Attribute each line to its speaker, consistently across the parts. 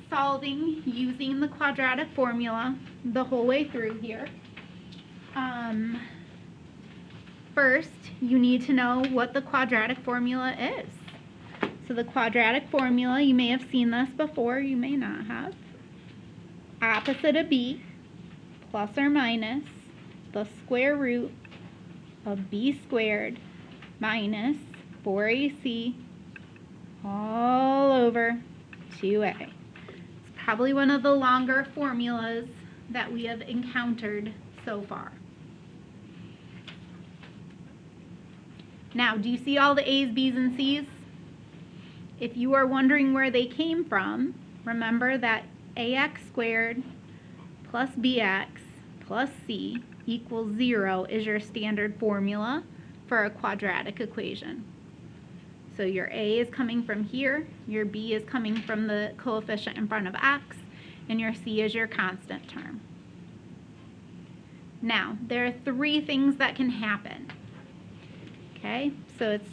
Speaker 1: solving using the quadratic formula the whole way through here. First, you need to know what the quadratic formula is. So the quadratic formula, you may have seen this before, you may not have. Opposite of b plus or minus the square root of b squared minus 4ac all over 2a. It's probably one of the longer formulas that we have encountered so far. Now, do you see all the a's, b's, and c's? If you are wondering where they came from, remember that ax squared plus bx plus c equals 0 is your standard formula for a quadratic equation. So your a is coming from here, your b is coming from the coefficient in front of x, and your c is your constant term. Now, there are three things that can happen. Okay, so it's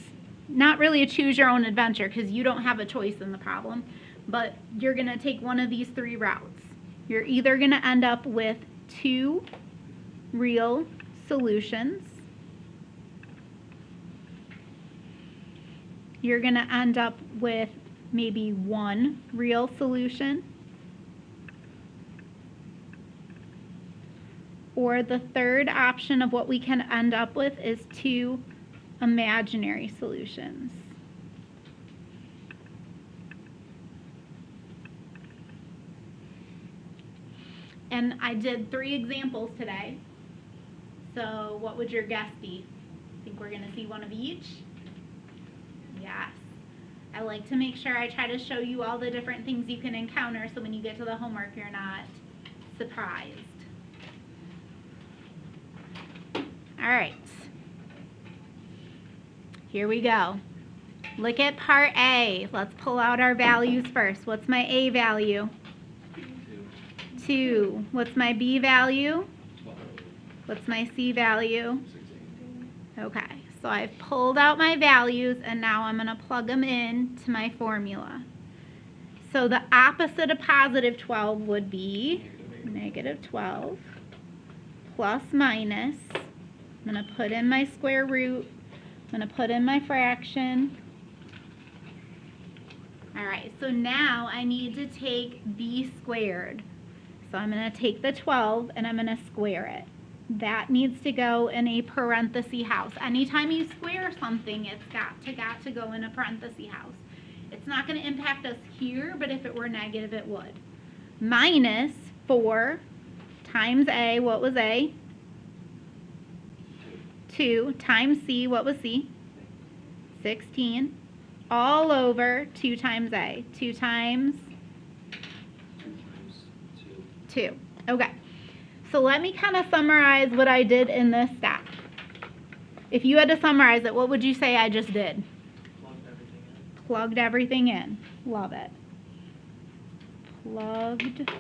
Speaker 1: not really a choose your own adventure because you don't have a choice in the problem, but you're going to take one of these three routes. You're either going to end up with two real solutions. You're going to end up with maybe one real solution. Or the third option of what we can end up with is two imaginary solutions. And I did 3 examples today. So what would your guess be? Think we're going to see one of each? Yes. I like to make sure I try to show you all the different things you can encounter so when you get to the homework you're not surprised. All right. Here we go. Look at part A. Let's pull out our values first. What's my A value? 2. What's my B value? What's my C value? Okay, so I've pulled out my values and now I'm going to plug them in to my formula. So the opposite of positive 12 would be negative 12 plus minus. I'm going to put in my square root. I'm going to put in my fraction. All right, so now I need to take b squared. So I'm going to take the 12 and I'm going to square it. That needs to go in a parenthesis house. Anytime you square something, it's got to go in a parenthesis house. It's not going to impact us here, but if it were negative, it would. Minus 4 times a, what was a? 2 times c, what was c? 16. All over 2 times a. 2 times 2. Okay. So let me kind of summarize what I did in this step. If you had to summarize it, what would you say I just did? Plugged everything in. Love it. Plugged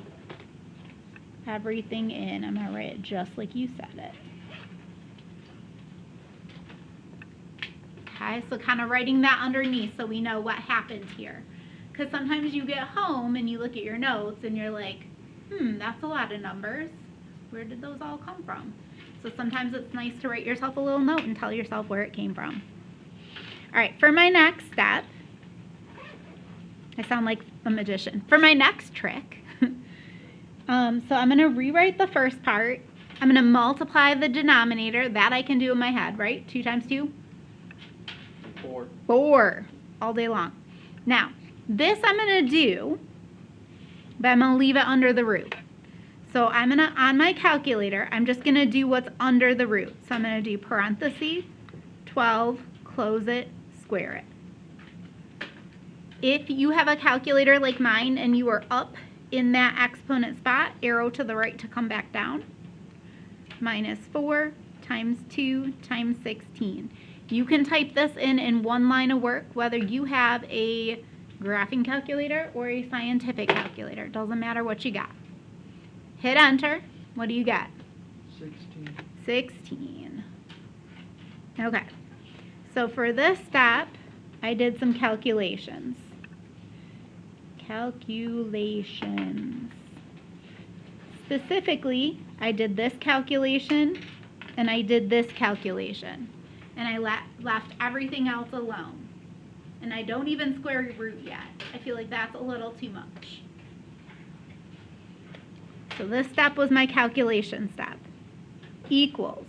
Speaker 1: everything in. I'm going to write it just like you said it. Okay, so kind of writing that underneath so we know what happened here. Because sometimes you get home and you look at your notes and you're like, that's a lot of numbers. Where did those all come from? So sometimes it's nice to write yourself a little note and tell yourself where it came from. All right, for my next step, I sound like a magician. For my next trick, so I'm going to rewrite the first part. I'm going to multiply the denominator. That I can do in my head, right? 2 times 2? 4 all day long. Now, this I'm going to do, but I'm going to leave it under the root. So I'm going to, on my calculator, I'm just going to do what's under the root. So I'm going to do parentheses, 12, close it, square it. If you have a calculator like mine and you are up in that exponent spot, arrow to the right to come back down. Minus 4 times 2 times 16. You can type this in one line of work, whether you have a graphing calculator or a scientific calculator. It doesn't matter what you got. Hit enter. What do you get?
Speaker 2: 16.
Speaker 1: 16. Okay. So for this step, I did some calculations. calculations. Specifically, I did this calculation and I did this calculation. And I left everything else alone. And I don't even square root yet. I feel like that's a little too much. So this step was my calculation step. Equals.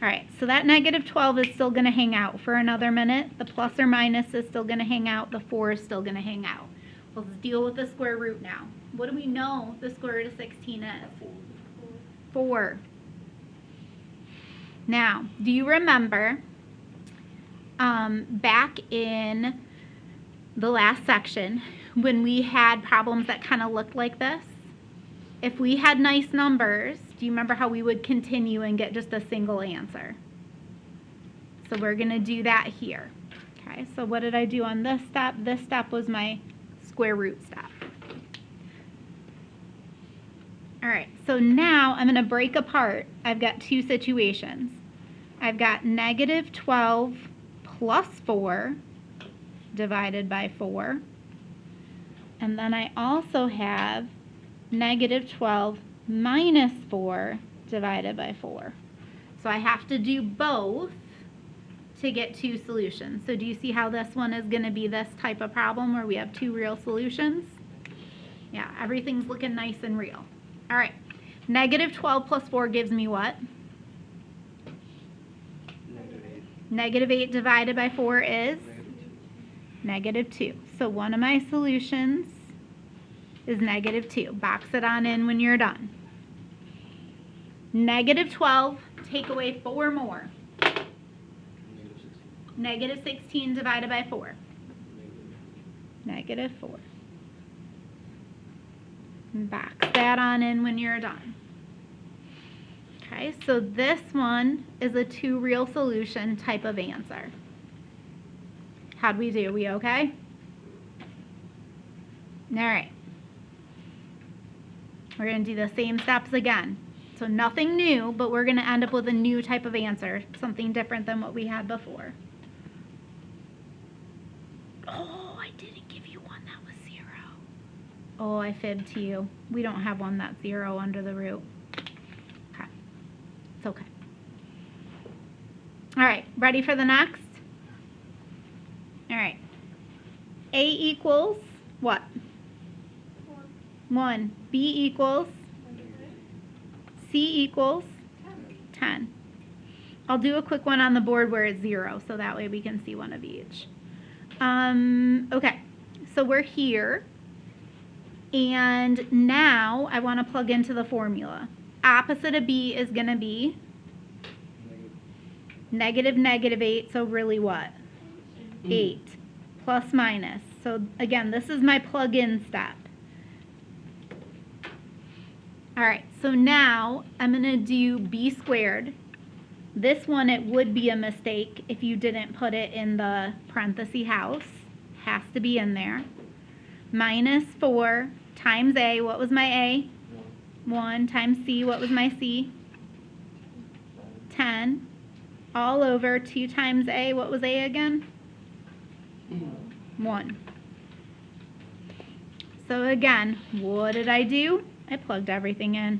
Speaker 1: All right, so that negative 12 is still going to hang out for another minute. The plus or minus is still going to hang out. The 4 is still going to hang out. Let's deal with the square root now. What do we know the square root of 16 is? 4. Now, do you remember back in the last section when we had problems that kind of looked like this? If we had nice numbers, do you remember how we would continue and get just a single answer? So we're going to do that here. Okay, so what did I do on this step? This step was my square root step. All right, so now I'm going to break apart. I've got two situations. I've got negative 12 plus 4 divided by 4. And then I also have negative 12 minus 4 divided by 4. So I have to do both to get two solutions. So do you see how this one is going to be this type of problem where we have two real solutions? Yeah, everything's looking nice and real. All right, negative 12 plus 4 gives me what? Negative 8 divided by 4 is? Negative 2. So one of my solutions is negative 2. Box it on in when you're done. Negative 12, take away 4 more. Negative 16 divided by 4. Negative 4. Box that on in when you're done. Okay, so this one is a two real solution type of answer. How'd we do? We okay? All right. We're going to do the same steps again. So nothing new, but we're going to end up with a new type of answer, something different than what we had before. Oh, I didn't give you one that was 0. Oh, I fibbed to you. We don't have one that's 0 under the root. Okay. It's okay. All right, ready for the next? All right. A equals what? 1. B equals? C equals? 10. I'll do a quick one on the board where it's 0, so that way we can see one of each. Okay, so we're here, and now I want to plug into the formula. Opposite of B is going to be? Negative 8, so really what? 8. Plus minus. So again, this is my plug-in step. All right, so now I'm going to do B squared. This one, it would be a mistake if you didn't put it in the parenthesis house. Has to be in there. Minus 4 times A. What was my A? 1 times C. What was my C? 10. All over 2 times A. What was A again? 1. So again, what did I do? I plugged everything in.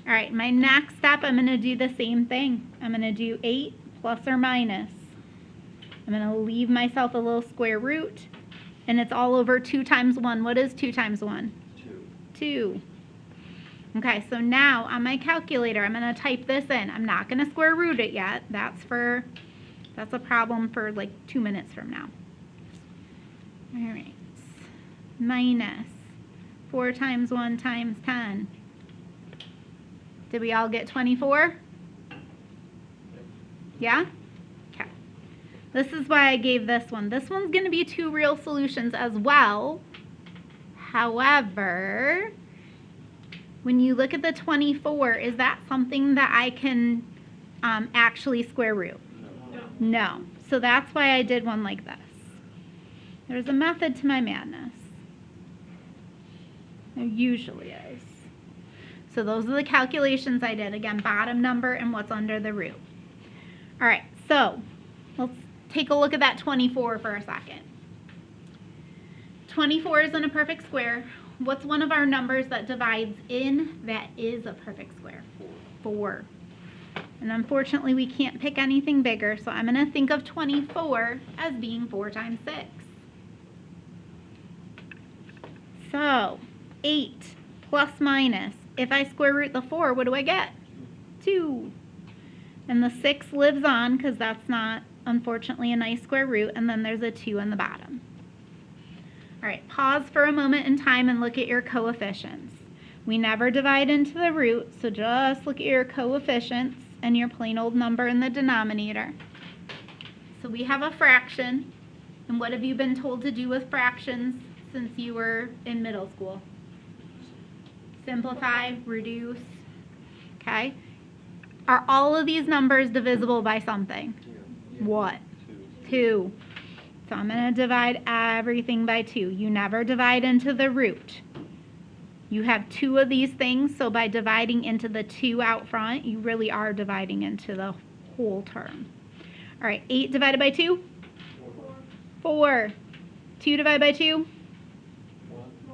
Speaker 1: All right, my next step, I'm going to do the same thing. I'm going to do 8 plus or minus. I'm going to leave myself a little square root, and it's all over 2 times 1. What is 2 times 1? 2. Okay, so now on my calculator, I'm going to type this in. I'm not going to square root it yet. That's a problem for like 2 minutes from now. All right, minus 4 times 1 times 10. Did we all get 24? Yeah? Okay. This is why I gave this one. This one's going to be 2 real solutions as well. However, when you look at the 24, is that something that I can actually square root? No. So that's why I did one like this. There's a method to my madness. There usually is. So those are the calculations I did. Again, bottom number and what's under the root. All right, so let's take a look at that 24 for a second. 24 isn't a perfect square. What's one of our numbers that divides in that is a perfect square? 4. And unfortunately, we can't pick anything bigger, so I'm going to think of 24 as being 4 times 6. So, 8 plus minus. If I square root the 4, what do I get? 2. And the 6 lives on because that's not, unfortunately, a nice square root, and then there's a 2 on the bottom. All right, pause for a moment in time and look at your coefficients. We never divide into the root, so just look at your coefficients and your plain old number in the denominator. So we have a fraction, and what have you been told to do with fractions since you were in middle school? Simplify, reduce, okay? Are all of these numbers divisible by something? What? 2. So I'm going to divide everything by 2. You never divide into the root. You have 2 of these things, so by dividing into the 2 out front, you really are dividing into the whole term. All right, 8 divided by 2? 4. 2 divided by 2?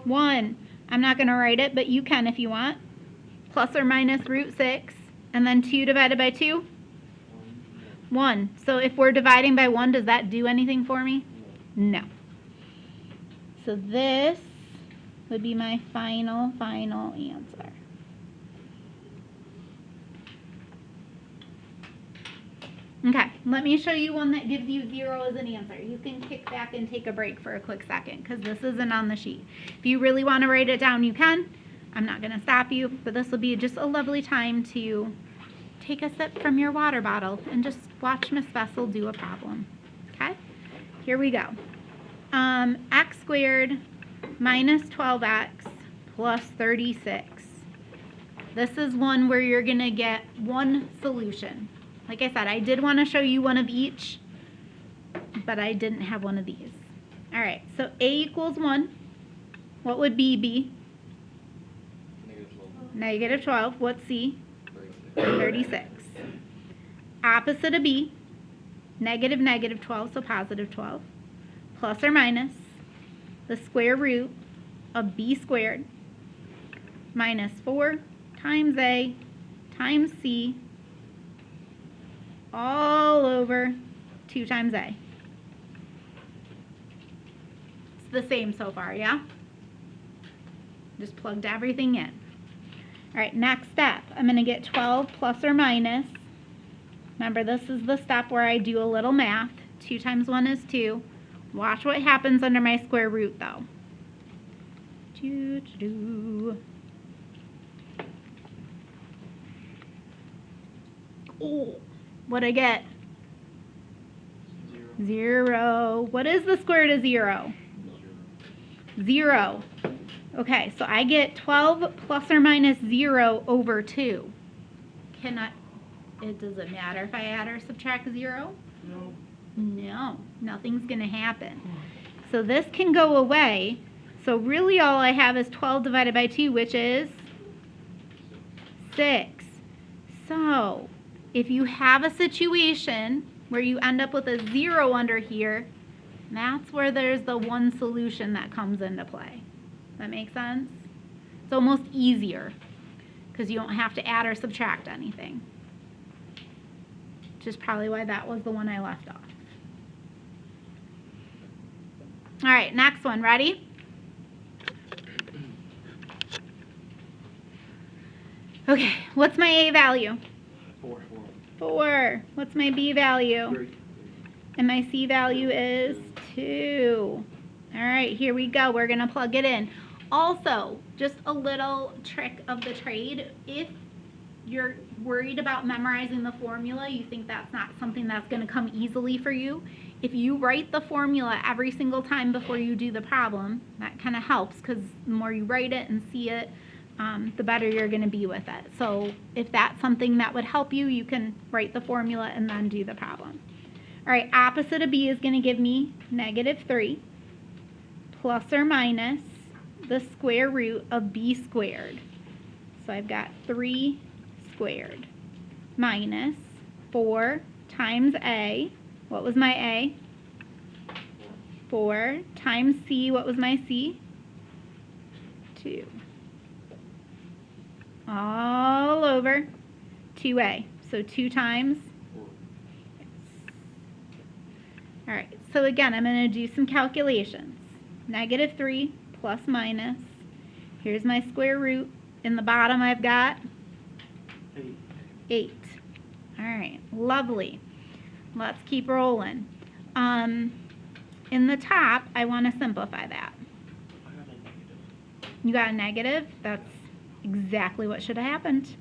Speaker 1: 1. I'm not going to write it, but you can if you want. Plus or minus root 6. And then 2 divided by 2? 1. So if we're dividing by 1, does that do anything for me? No. So this would be my final answer. Okay, let me show you one that gives you 0 as an answer. You can kick back and take a break for a quick second because this isn't on the sheet. If you really want to write it down, you can. I'm not going to stop you, but this will be just a lovely time to take a sip from your water bottle and just watch Miss Vessel do a problem. Okay, here we go. X squared minus 12x plus 36. This is one where you're going to get one solution. Like I said, I did want to show you one of each, but I didn't have one of these. All right, so A equals 1. What would B be? Negative 12. What's C? 36. Opposite of B, negative 12, so positive 12, plus or minus the square root of B squared minus 4 times A times C all over 2 times A. It's the same so far, yeah? Just plugged everything in. All right, next step. I'm going to get 12 plus or minus. Remember, this is the step where I do a little math. 2 times 1 is 2. Watch what happens under my square root, though. Oh, what'd I get? 0. What is the square root of 0? 0. Okay, so I get 12 plus or minus 0 over 2. It doesn't matter if I add or subtract 0? No. No, nothing's going to happen. So this can go away. So really all I have is 12 divided by 2, which is 6. So if you have a situation where you end up with a 0 under here, that's where there's the one solution that comes into play. That make sense? It's almost easier because you don't have to add or subtract anything. Which is probably why that was the one I left off. All right, next one. Ready? Okay, what's my A value?
Speaker 2: 4.
Speaker 1: 4. What's my B value?
Speaker 2: 3.
Speaker 1: And my C value is 2. All right, here we go. We're going to plug it in. Also, just a little trick of the trade. If you're worried about memorizing the formula, you think that's not something that's going to come easily for you, if you write the formula every single time before you do the problem, that kind of helps because the more you write it and see it, the better you're going to be with it. So if that's something that would help you, you can write the formula and then do the problem. All right, opposite of B is going to give me negative 3 plus or minus the square root of B squared. So I've got 3 squared minus 4 times A What was my A? 4 times C. What was my C? 2. All over 2A. So 2 times. All right, so again, I'm going to do some calculations. -3 plus minus. Here's my square root. In the bottom, I've got 8. All right, lovely. Let's keep rolling. In the top, I want to simplify that. You got a negative? That's exactly what should have happened.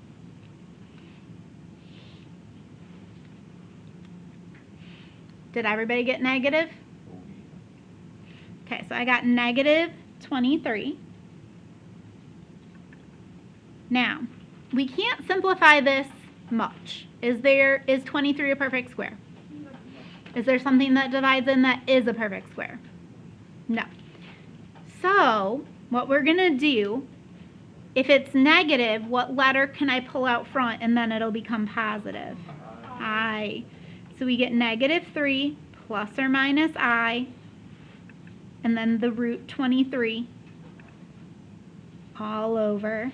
Speaker 1: Did everybody get negative? Okay, so I got -23. Now, we can't simplify this much. Is 23 a perfect square? Is there something that divides in that is a perfect square? No. So, what we're going to do, if it's negative, what letter can I pull out front and then it'll become positive? I. So we get -3 plus or minus I, and then the root 23 all over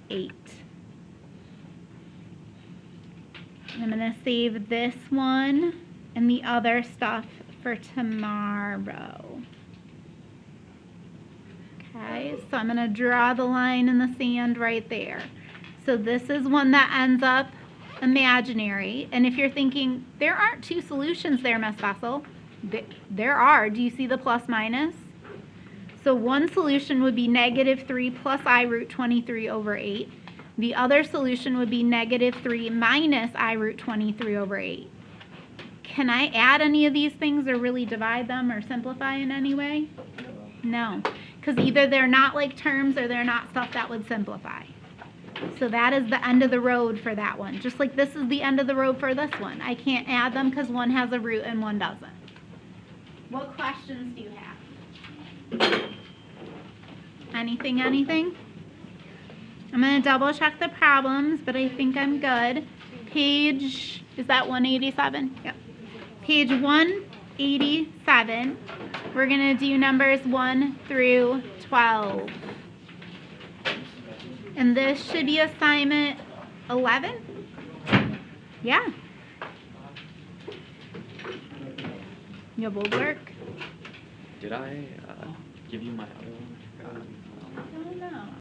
Speaker 1: 8. I'm going to save this one and the other stuff for tomorrow. Okay, so I'm going to draw the line in the sand right there. So this is one that ends up imaginary. And if you're thinking, there aren't 2 solutions there, Miss Vessel. There are. Do you see the plus minus? So one solution would be -3 plus I root 23 over 8. The other solution would be -3 minus I root 23 over 8. Can I add any of these things or really divide them or simplify in any way? No, because either they're not like terms or they're not stuff that would simplify. So that is the end of the road for that one. Just like this is the end of the road for this one. I can't add them because one has a root and one doesn't. What questions do you have? Anything? I'm going to double check the problems, but I think I'm good. Page, is that 187? Yep. Page 187. We're going to do numbers 1 through 12. And this should be assignment 11? Yeah. You have old work?
Speaker 2: Did I give you my other one?
Speaker 1: I don't know.